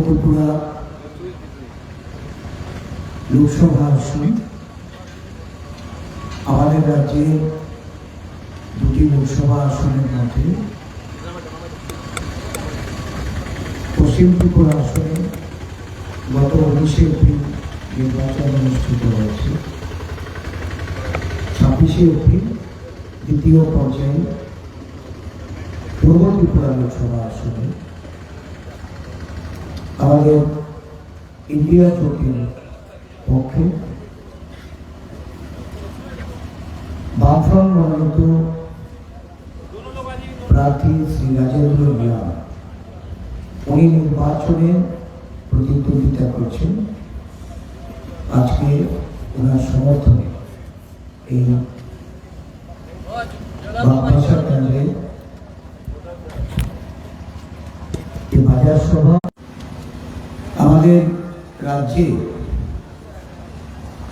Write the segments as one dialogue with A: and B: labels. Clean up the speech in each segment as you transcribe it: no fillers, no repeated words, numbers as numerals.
A: ত্রিপুরা লোকসভা আসন আমাদের রাজ্যে দুটি লোকসভা আসনের মধ্যে পশ্চিম ত্রিপুরা আসনে গত 19শে এপ্রিল নির্বাচন অনুষ্ঠিত হয়েছে। 26শে এপ্রিল দ্বিতীয় পর্যায়ে পূর্ব ত্রিপুরা লোকসভা আসনে আমাদের ইন্ডিয়া জোটের পক্ষে বামফ্রন্ট মনোনীত প্রার্থী শ্রী রাজেন্দ্র মিয়া উনি নির্বাচনে প্রতিদ্বন্দ্বিতা করছেন। আজকে ওনার সমর্থনে এই বাগবাসা কেন্দ্রে বাজার সভা আমাদের রাজ্যে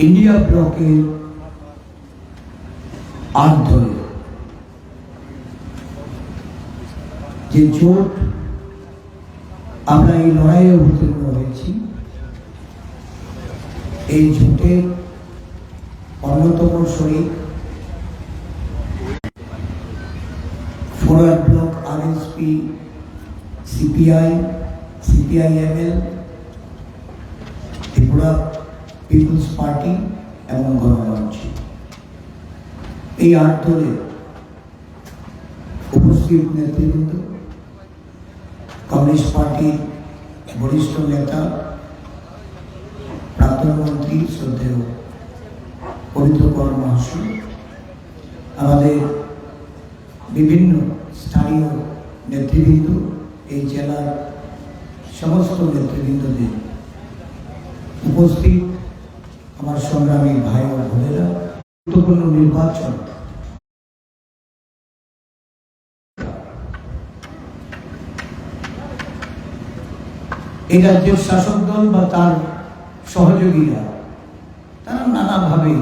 A: ইন্ডিয়া ব্লকের আট দলে যে জোট আমরা এই লড়াইয়ে অবতীর্ণ হয়েছি, এই জোটের অন্যতম শরিক Forward Bloc RSP, CPI, CPIML, Tripura People's Party এবং গণমঞ্চ, এই আট দলে উপস্থিত নেতৃবৃন্দ, কমিউনিস্ট পার্টির বরিষ্ঠ নেতা প্রাক্তন মন্ত্রী শ্রদ্ধেয় পবিত্র কর মহাশয়, আমাদের বিভিন্ন স্থানীয় নেতৃবৃন্দ, এই জেলার সমস্ত নেতৃবৃন্দদের উপস্থিত আমার সংগ্রামী ভাই ও বোনেরা, গুরুত্বপূর্ণ নির্বাচন এই রাজ্যের শাসক দল বা তার সহযোগীরা তারা নানাভাবে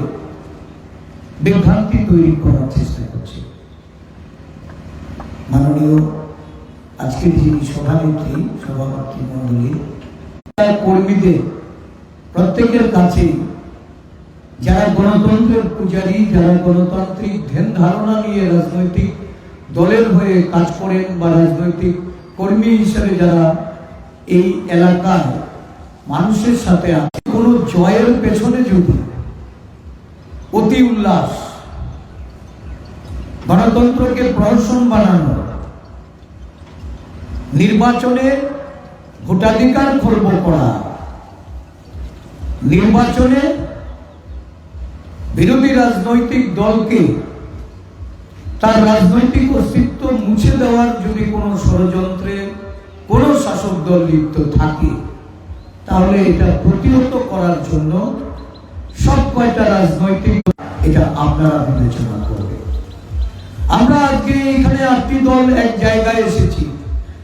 A: বিভ্রান্তি তৈরি করার চেষ্টা করছে। মাননীয় আজকের যিনি সভানেত্রী, সভাপতি মন্ডলী, কর্মীদের প্রত্যেকের কাছে যারা গণতন্ত্রের পূজারী, যারা গণতান্ত্রিক ধ্যান ধারণা নিয়ে রাজনৈতিক দলের হয়ে কাজ করেন বা রাজনৈতিক কর্মী হিসেবে যারা এই এলাকার মানুষের সাথে আছে, কোনো জয়ের পেছনে যদি অতি উল্লাস, গণতন্ত্রকে প্রহসন বানানো, নির্বাচনে ভোটাধিকার খর্ব করা, নির্বাচনে বিরোধী রাজনৈতিক দলকে তার রাজনৈতিক অস্তিত্ব মুছে দেওয়ার যদি কোনো ষড়যন্ত্রে কোন শাসক দল লিপ্ত থাকে, তাহলে এটা প্রতিহত করার জন্য সব কয়টা রাজনৈতিক এটা আপনারা বিবেচনা করবে। আমরা আজকে এখানে 8টি দল এক জায়গায় এসেছি,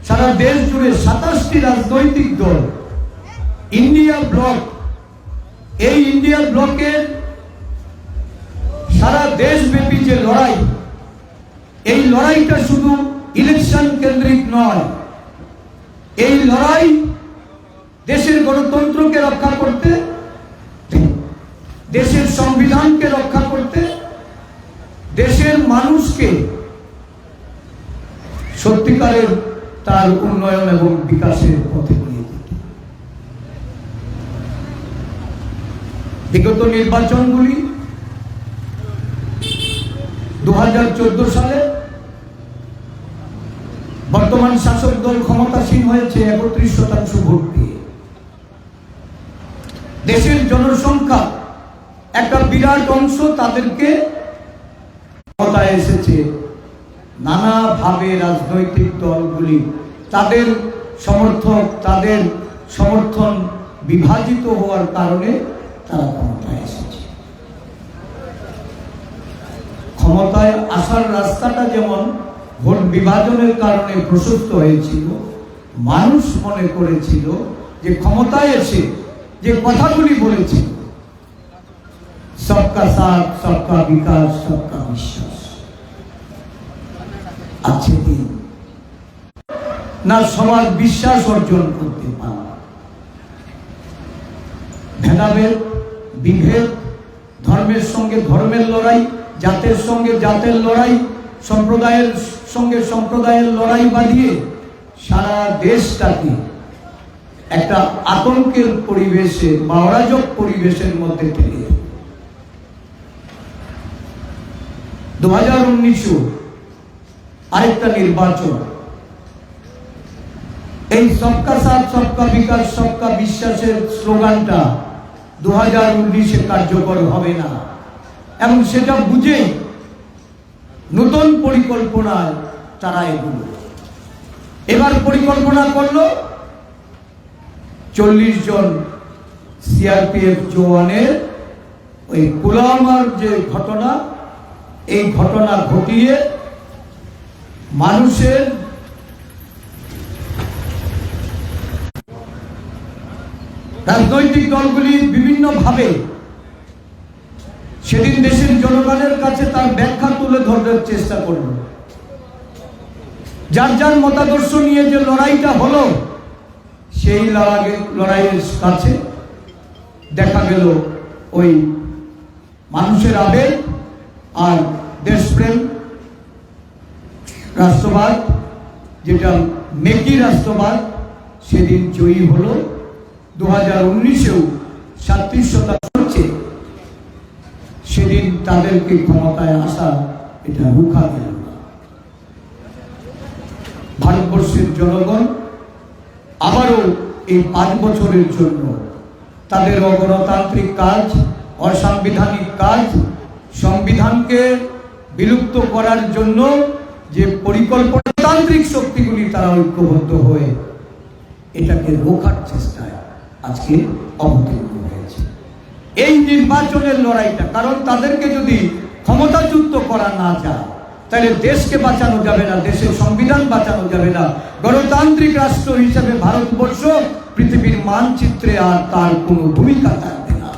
A: সারা দেশ জুড়ে 27টি রাজনৈতিক দল ইন্ডিয়া ব্লক, এই ইন্ডিয়া ব্লকের সারা দেশব্যাপী যে লড়াই, এই লড়াইটা শুধু ইলেকশন কেন্দ্রিক নয়, এই লড়াই দেশের গণতন্ত্রকে রক্ষা করতে, দেশের সংবিধানকে রক্ষা করতে, দেশের মানুষকে সত্যিকারের তার উন্নয়ন এবং বিকাশের পথে নিয়ে যেতে। বিগত নির্বাচনগুলি 2014 সালে বর্তমান শাসক দল ক্ষমতাসীন হয়েছে 31% ভোট পেয়ে। দেশের জনসংখ্যা একটা বিরাট অংশ তাদেরকে ক্ষমতায় এসেছে। নানাভাবে রাজনৈতিক দলগুলি তাদের সমর্থক, তাদের সমর্থন বিভাজিত হওয়ার কারণে তারা ক্ষমতায় এসেছে। ক্ষমতায় আসার রাস্তাটা যেমন ভোট বিভাজনের কারণে প্রশস্ত হয়েছিল, মানুষ মনে করেছিল যে ক্ষমতায় এসে যে কথাগুলি বলেছিল, সবকা সাথ, সবকা বিকাশ, সবকা বিশ্বাস, আছে দিন না সবার বিশ্বাস অর্জন করতে পারা, ভেদাভেদ, বিভেদ, ধর্মের সঙ্গে ধর্মের লড়াই, জাতের সঙ্গে জাতের লড়াই, সম্প্রদায়ের সঙ্গে সম্প্রদায়ের লড়াই বাঁধিয়ে সারা দেশটাকে একটা আতঙ্কের পরিবেশে বা অরাজক পরিবেশের মধ্যে ঠেলে 2019 আরেকটা নির্বাচন, এই সবকা সাথ সবকা বিকাশ সবকা বিশ্বাসের স্লোগানটা 2019-এ কার্যকর হবে না, এবং সেটা বুঝেই নতুন পরিকল্পনায় তারা এগুলো এবার পরিকল্পনা করলো 40 জন সিআরপিএফ জওয়ানের ওই পুলওয়ামার যে ঘটনা, এই ঘটনা ঘটিয়ে মানুষের রাজনৈতিক দলগুলি বিভিন্নভাবে সেদিন দেশের জনগণের কাছে তার ব্যাখ্যা তুলে ধরার চেষ্টা করল। যার যার মতাদর্শ নিয়ে যে লড়াইটা হলো, সেই লড়াইয়ের কাছে দেখা গেল ওই মানুষের আবেগ আর দেশপ্রেম, রাষ্ট্রবাদ, যেটা মেকি রাষ্ট্রবাদ, সেদিন জয়ী হলো। 2019-এও 37% হচ্ছে, সেদিন তাদেরকে ক্ষমতায় আসা এটা রুখা গেল না। ভারতবর্ষের জনগণ আবারও এই 5 বছরের জন্য তাদের অগণতান্ত্রিক কাজ, অসাংবিধানিক কাজ, সংবিধানকে বিলুপ্ত করার জন্য যে পরিকল্পনাতান্ত্রিক শক্তিগুলি তারা ঐক্যবদ্ধ হয়ে এটাকে রোখার চেষ্টায় আজকে অবতীর্ণ হয়েছে। এই নির্বাচনের লড়াইটা, কারণ তাদেরকে যদি ক্ষমতাচ্যুত করা না যায় তাহলে দেশকে বাঁচানো যাবে না, দেশের সংবিধান বাঁচানো যাবে না, গণতান্ত্রিক রাষ্ট্র হিসেবে ভারতবর্ষ পৃথিবীর মানচিত্রে আর তার কোনো ভূমিকা থাকবে না।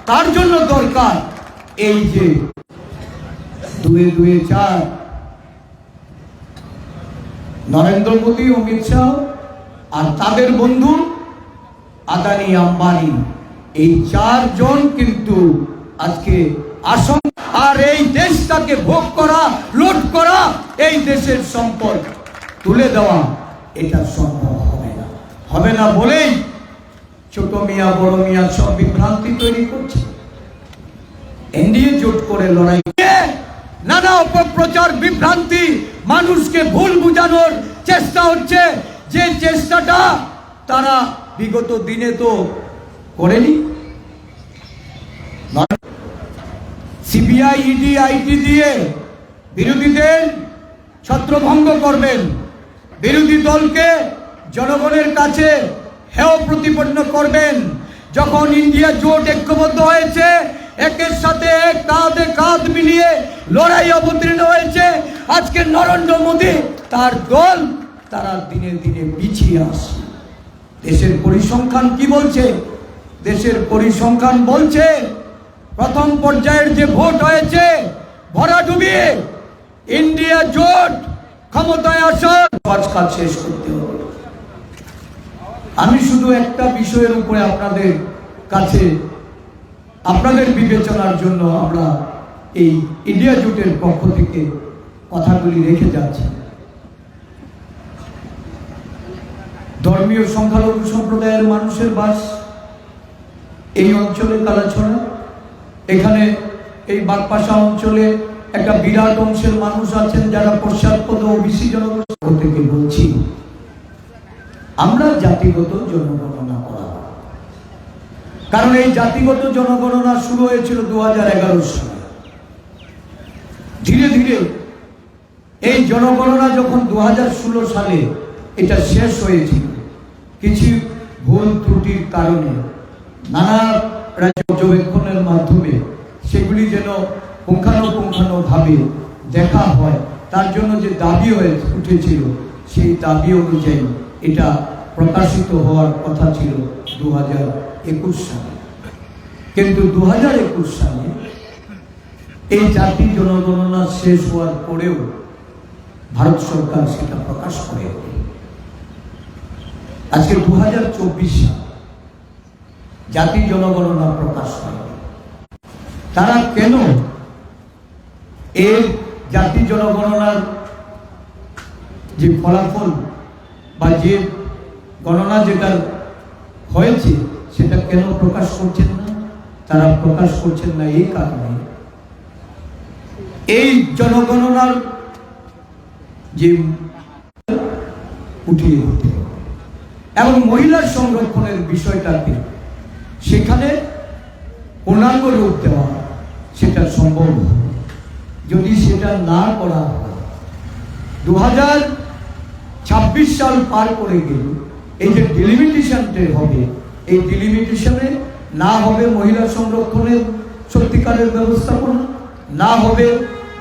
A: তার জন্য দরকার এই যে 2-2 4 নরেন্দ্র মোদী, অমিত শাহ আর তাদের বন্ধু আদানি আম্বানি, এই 4 জন কিন্তু আজকে আসন, আর এই দেশটাকে ভোগ করা, লুট করা, এই দেশের সম্পদ তুলে দেওয়া, এটা সম্ভব হবে না বলেই ছোট মিয়া বড় মিয়া সব বিভ্রান্তি তৈরি করছে। এনডিএ জোট করে লড়াই, নানা অপপ্রচার, বিভ্রান্তি, মানুষকে ভুল বুঝানোর চেষ্টা হচ্ছে, যে চেষ্টাটা তারা বিগত দিনে তো করেনি। সিবিআই, ইডি, আইটি দিয়ে বিরোধীদের ছত্রভঙ্গ করবেন, বিরোধী দলকে জনগণের কাছে হেয় প্রতিপন্ন করবেন। যখন ইন্ডিয়া জোট ঐক্যবদ্ধ হয়েছে, একের সাথে এক, কাঁধে কাঁধ মিলিয়ে লড়াই অবতীর্ণ হয়েছে, আজকে নরেন্দ্র মোদী তার দল তারা দিনে দিনে পিছিয়ে আসছে। দেশের পরিসংখ্যান কি বলছে? দেশের পরিসংখ্যান বলছে প্রথম পর্যায়ের যে ভোট হয়েছে ভরা ডুবিয়ে ইন্ডিয়া জোট ক্ষমতায় আসার কাজ শেষ করতে হবে। আমি শুধু একটা বিষয়ের উপরে আপনাদের কাছে, আপনাদের বিবেচনার জন্য আমরা এই ইন্ডিয়া জোটের পক্ষ থেকে কথাগুলি রেখে যাচ্ছি। ধর্মীয় সংখ্যালঘু সম্প্রদায়ের মানুষের বাস এই অঞ্চলে কালাছড়া, এখানে এই বাগপাশা অঞ্চলে একটা বিরাট অংশের মানুষ আছেন যারা পশ্চাৎপদ ওবিসি জনগোষ্ঠী থেকে বলছি আমরা জাতিগত জনগণনা করা, কারণ এই জাতিগত জনগণনা শুরু হয়েছিল 2011 সালে। ধীরে ধীরে এই জনগণনা যখন 2016 সালে এটা শেষ হয়েছিল, কিছু ভুল ত্রুটির কারণে নানা পর্যবেক্ষণের মাধ্যমে সেগুলি যেন পুঙ্খানুপুঙ্খানুভাবে দেখা হয়, তার জন্য যে দাবি হয়ে উঠেছিল সেই দাবি অনুযায়ী এটা প্রকাশিত হওয়ার কথা ছিল 2021 সালে। কিন্তু 2021 সালে এই জাতি জনগণনা শেষ হওয়ার পরেও ভারত সরকার সেটা প্রকাশ করে। আজকে 2024 সাল, জাতি জনগণনা প্রকাশ হয়। তারা কেন এই জাতি জনগণনার যে ফলাফল বা যে গণনা যেটা হয়েছে সেটা কেন প্রকাশ করছেন না? তারা প্রকাশ করছেন না এই কারণে, এই জনগণনার যে উঠিয়ে দিতে এবং মহিলা সংরক্ষণের বিষয়টাকে সেখানে পূর্ণাঙ্গ রূপ দেওয়া, সেটা সম্ভব যদি সেটা না করা হয়। 2026 সাল পার করে গেল, এই যে ডিলিমিটেশনটা হবে, এই ডিলিমিটেশনে না হবে মহিলা সংরক্ষণের সত্যিকারের ব্যবস্থাপনা, না হবে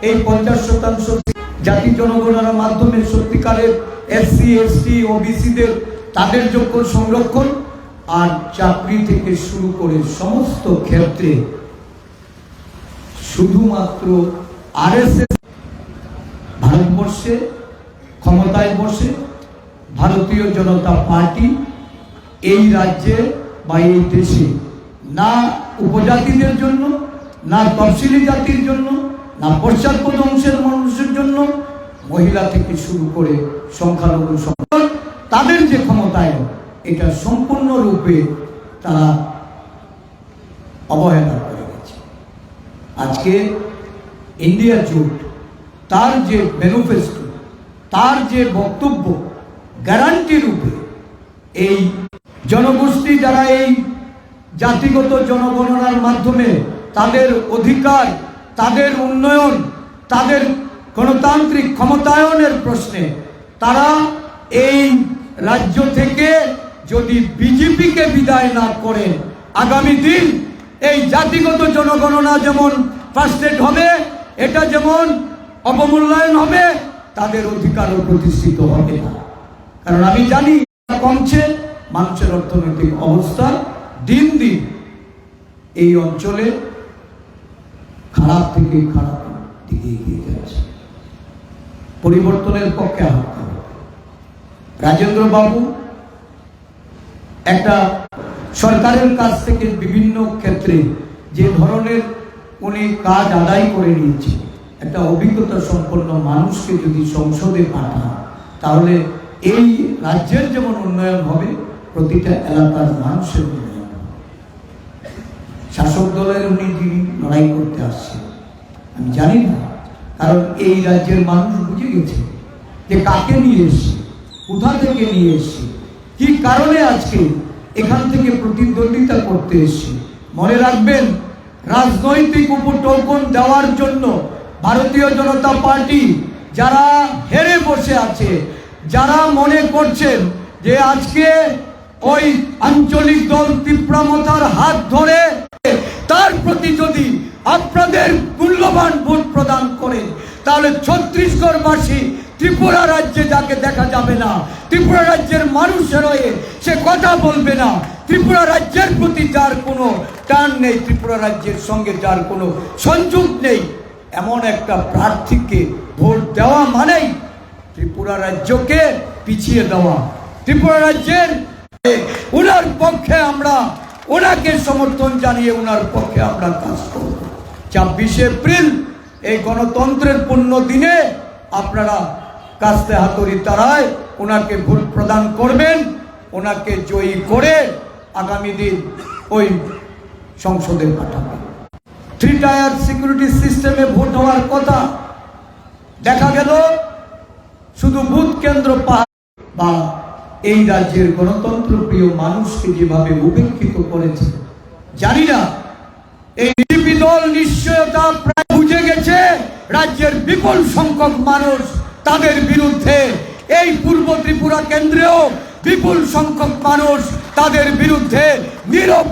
A: এই 50% জাতি জনগণনার মাধ্যমে সত্যিকারের এসসি এসটি ওবিসিদের তাদের যোগ্য সংরক্ষণ, আর চাকরি থেকে শুরু করে সমস্ত ক্ষেত্রে শুধুমাত্র আরএসএস ভারতবর্ষে ক্ষমতায় বসে ভারতীয় জনতা পার্টি এই রাজ্যে বা এই দেশে না উপজাতিদের জন্য, না তফসিলি জাতির জন্য, না পশ্চাৎপদ অংশের মানুষের জন্য, মহিলা থেকে শুরু করে সংখ্যালঘু তাদের যে ক্ষমতায়, এটা সম্পূর্ণরূপে তারা অবহেলা করে গেছে। আজকে ইন্ডিয়া জোট তার যে ম্যানিফেস্টো, তার যে বক্তব্য, গ্যারান্টি রূপে এই জনগোষ্ঠী যারা এই জাতিগত জনগণনার মাধ্যমে তাদের অধিকার, তাদের উন্নয়ন, তাদের গণতান্ত্রিক ক্ষমতায়নের প্রশ্নে তারা এই রাজ্য থেকে যদি বিজেপিকে বিদায় না করে, আগামী দিন এই জাতিগত জনগণনা যেমন ফার্স্টেড হবে, এটা যেমন অবমূল্যায়ন হবে, তাদের অধিকারও প্রতিষ্ঠিত হবে না। কারণ আমি জানি কমছে, মানুষের অর্থনৈতিক অবস্থা দিন দিন এই অঞ্চলে খারাপ থেকে খারাপ দিকে এগিয়ে যাচ্ছে। পরিবর্তনের পক্ষে হাঁটতে হবে। রাজেন্দ্র বাবু একটা সরকারের কাছ থেকে বিভিন্ন ক্ষেত্রে যে ধরনের উনি কাজ আদায় করে নিয়েছে, একটা অভিজ্ঞতা সম্পন্ন মানুষকে যদি সংসদে পাঠান, তাহলে এই রাজ্যের যেমন উন্নয়ন হবে, প্রতিটা এলাকার মানুষের উন্নয়ন হবে। শাসক দলের উনি যিনি লড়াই করতে আসছে, আমি জানি না, কারণ এই রাজ্যের মানুষ বুঝে গেছে যে কাকে নিয়ে এসছে, কোথা থেকে নিয়ে এসছে, কি কারণে আজকে এখান থেকে প্রতিদ্বন্দ্বিতা করতে এসছে। মনে রাখবেন, রাজনৈতিক উপটোকন দেওয়ার জন্য ভারতীয় জনতা পার্টি যারা হেরে বসে আছে, যারা মনে করছেন যে আজকে ওই আঞ্চলিক দল তীব্রামতার হাত ধরে তার প্রতি যদি আপনাদের মূল্যবান ভোট প্রদান করেন, তাহলে ছত্তিশগড়বাসী ত্রিপুরা রাজ্যে যাকে দেখা যাবে না, ত্রিপুরা রাজ্যের মানুষের হয়ে সে কথা বলবে না, ত্রিপুরা রাজ্যের প্রতি যার কোনো টান নেই, ত্রিপুরা রাজ্যের সঙ্গে যার কোনো সংযোগ নেই, এমন একটা প্রার্থীকে ভোট দেওয়া মানেই ত্রিপুরা রাজ্যকে পিছিয়ে দেওয়া। ত্রিপুরা রাজ্যের ওনার পক্ষে আমরা ওনাকে সমর্থন জানিয়ে ওনার পক্ষে আমরা কাজ করব। 26 এপ্রিল এই গণতন্ত্রের পূর্ণ দিনে আপনারা কাস্তে হাতুড়ি তারায় ওনাকে ভোট প্রদান করবেন, ওনাকে জয়ী করে আগামী দিন ওই সংসদে পাঠাবেন। 3 টায়ার সিকিউরিটি সিস্টেমে ভোট হওয়ার কথা, দেখা গেল শুধু বুথ কেন্দ্র বা এই রাজ্যের গণতন্ত্র প্রিয় মানুষকে যেভাবে উপেক্ষিত করেছে, জানি না এই বিজেপি দল নিশ্চয়তা প্রায় বুঝে গেছে রাজ্যের বিপুল সংখ্যক মানুষ তাদের বিরুদ্ধে, এই পূর্ব ত্রিপুরা কেন্দ্রেও বিপুল সংখ্যক মানুষ তাদের বিরুদ্ধে নীরব